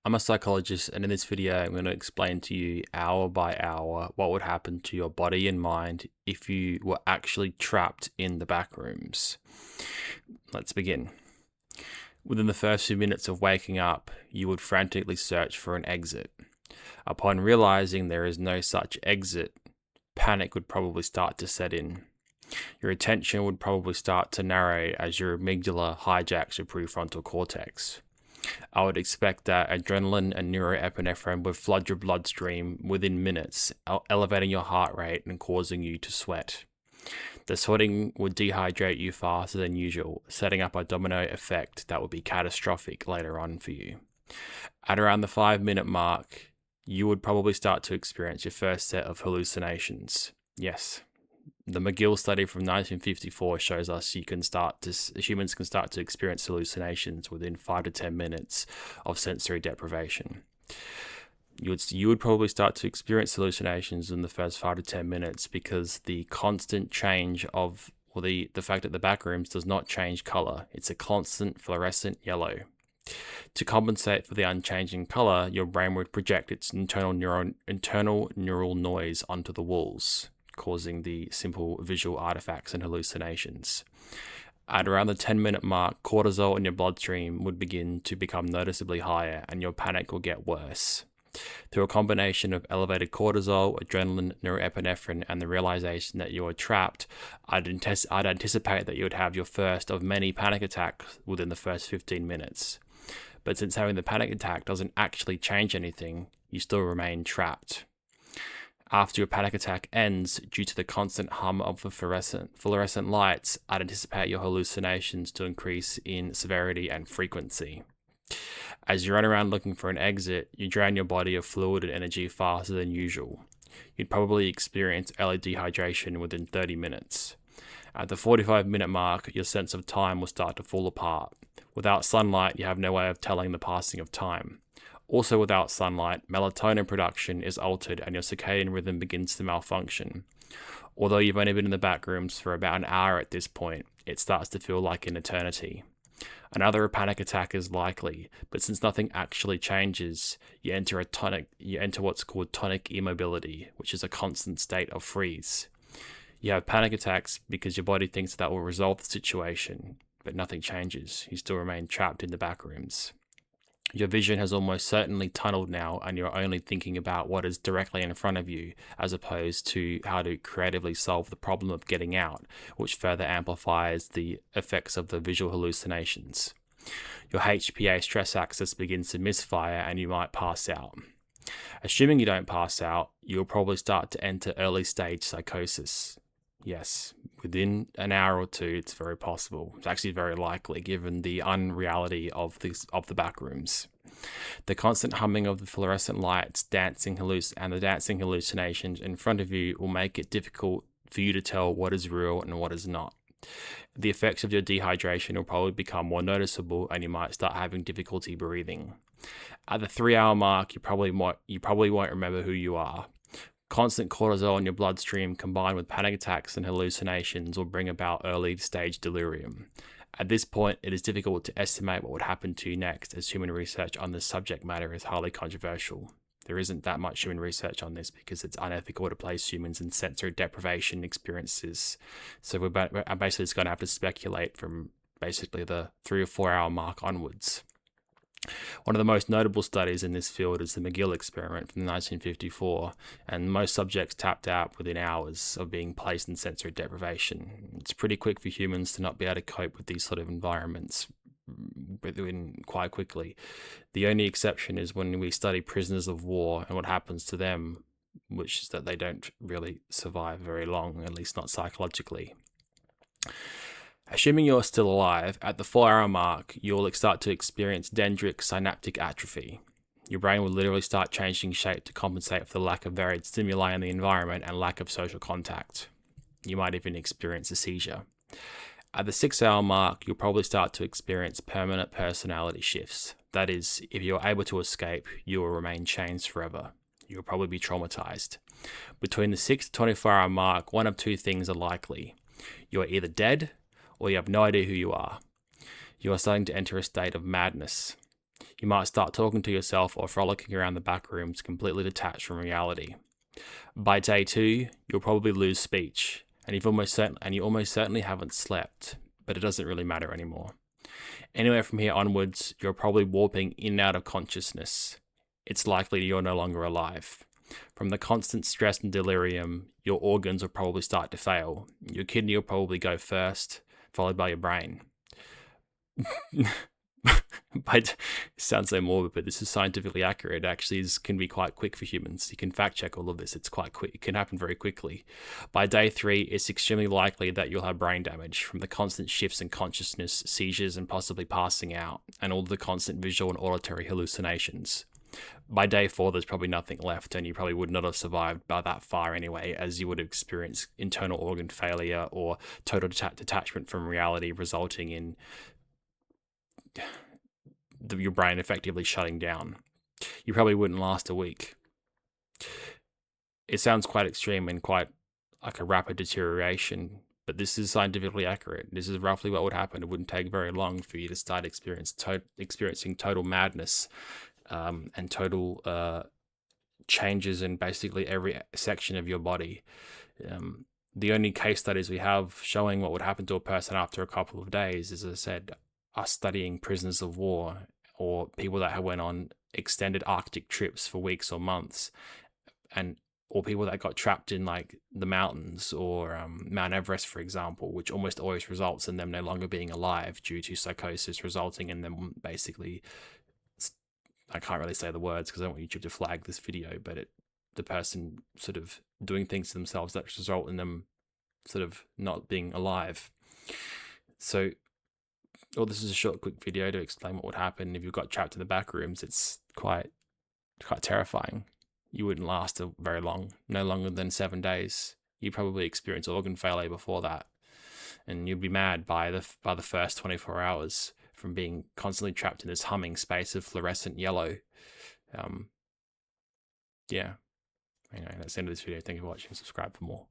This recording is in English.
I'm a psychologist, and in this video, I'm going to explain to you hour by hour what would happen to your body and mind if you were actually trapped in the back rooms. Let's begin. Within the first few minutes of waking up, you would frantically search for an exit. Upon realizing there is no such exit, panic would probably start to set in. Your attention would probably start to narrow as your amygdala hijacks your prefrontal cortex. I would expect that adrenaline and neuroepinephrine would flood your bloodstream within minutes, elevating your heart rate and causing you to sweat. The sweating would dehydrate you faster than usual, setting up a domino effect that would be catastrophic later on for you. At around the 5-minute mark, you would probably start to experience your first set of hallucinations. Yes, the McGill study from 1954 shows us humans can start to experience hallucinations within 5 to 10 minutes of sensory deprivation. You would probably start to experience hallucinations in the first 5 to 10 minutes because the constant change of, or the fact that the back rooms does not change color. It's a constant fluorescent yellow. To compensate for the unchanging color, your brain would project its internal neural noise onto the walls, causing the simple visual artifacts and hallucinations. At around the 10-minute mark, cortisol in your bloodstream would begin to become noticeably higher and your panic will get worse. Through a combination of elevated cortisol, adrenaline, norepinephrine, and the realization that you are trapped, I'd anticipate that you would have your first of many panic attacks within the first 15 minutes. But since having the panic attack doesn't actually change anything, you still remain trapped. After your panic attack ends, due to the constant hum of the fluorescent lights, I'd anticipate your hallucinations to increase in severity and frequency. As you run around looking for an exit, you drain your body of fluid and energy faster than usual. You'd probably experience early dehydration within 30 minutes. At the 45-minute mark, your sense of time will start to fall apart. Without sunlight, you have no way of telling the passing of time. Also without sunlight, melatonin production is altered and your circadian rhythm begins to malfunction. Although you've only been in the back rooms for about an hour at this point, it starts to feel like an eternity. Another panic attack is likely, but since nothing actually changes, you enter what's called tonic immobility, which is a constant state of freeze. You have panic attacks because your body thinks that will resolve the situation, but nothing changes. You still remain trapped in the back rooms. Your vision has almost certainly tunneled now, and you're only thinking about what is directly in front of you, as opposed to how to creatively solve the problem of getting out, which further amplifies the effects of the visual hallucinations. Your HPA stress axis begins to misfire and you might pass out. Assuming you don't pass out, you'll probably start to enter early stage psychosis. Yes, within an hour or two, it's very possible. It's actually very likely, given the unreality of the back rooms. The constant humming of the fluorescent lights, and the dancing hallucinations in front of you will make it difficult for you to tell what is real and what is not. The effects of your dehydration will probably become more noticeable, and you might start having difficulty breathing. At the 3-hour mark, you probably won't remember who you are. Constant cortisol in your bloodstream combined with panic attacks and hallucinations will bring about early stage delirium. At this point, it is difficult to estimate what would happen to you next, as human research on this subject matter is highly controversial. There isn't that much human research on this because it's unethical to place humans in sensory deprivation experiences. So I'm basically just going to have to speculate from basically the 3 or 4 hour mark onwards. One of the most notable studies in this field is the McGill experiment from 1954, and most subjects tapped out within hours of being placed in sensory deprivation. It's pretty quick for humans to not be able to cope with these sort of environments within quite quickly. The only exception is when we study prisoners of war and what happens to them, which is that they don't really survive very long, at least not psychologically. Assuming you're still alive, at the 4-hour mark, you'll start to experience dendritic synaptic atrophy. Your brain will literally start changing shape to compensate for the lack of varied stimuli in the environment and lack of social contact. You might even experience a seizure. At the 6-hour mark, you'll probably start to experience permanent personality shifts. That is, if you're able to escape, you will remain chained forever. You'll probably be traumatized. Between the 6 to 24-hour mark, one of two things are likely. You are either dead, or you have no idea who you are. You are starting to enter a state of madness. You might start talking to yourself or frolicking around the back rooms completely detached from reality. By day 2, you'll probably lose speech, and you almost certainly haven't slept, but it doesn't really matter anymore. Anywhere from here onwards, you're probably warping in and out of consciousness. It's likely you're no longer alive. From the constant stress and delirium, your organs will probably start to fail. Your kidney will probably go first, followed by your brain. It sounds so morbid, but this is scientifically accurate. It actually can be quite quick for humans. You can fact check all of this. It's quite quick. It can happen very quickly. By day 3, it's extremely likely that you'll have brain damage from the constant shifts in consciousness, seizures, and possibly passing out, and all the constant visual and auditory hallucinations. By day 4, there's probably nothing left, and you probably would not have survived by that far anyway, as you would have experienced internal organ failure or total detachment from reality, resulting in your brain effectively shutting down. You probably wouldn't last a week. It sounds quite extreme and quite like a rapid deterioration, but this is scientifically accurate. This is roughly what would happen. It wouldn't take very long for you to start experiencing total madness and total changes in basically every section of your body. The only case studies we have showing what would happen to a person after a couple of days, as I said, are studying prisoners of war or people that have went on extended Arctic trips for weeks or months, or people that got trapped in like the mountains or Mount Everest, for example, which almost always results in them no longer being alive due to psychosis, resulting in them basically, I can't really say the words because I don't want YouTube to flag this video, but the person sort of doing things to themselves that result in them sort of not being alive. So, this is a short, quick video to explain what would happen if you got trapped in the back rooms. It's quite terrifying. You wouldn't last very long, no longer than 7 days. You probably experience organ failure before that, and you'd be mad by the first 24 hours from being constantly trapped in this humming space of fluorescent yellow. Yeah. Anyway, that's the end of this video. Thank you for watching. Subscribe for more.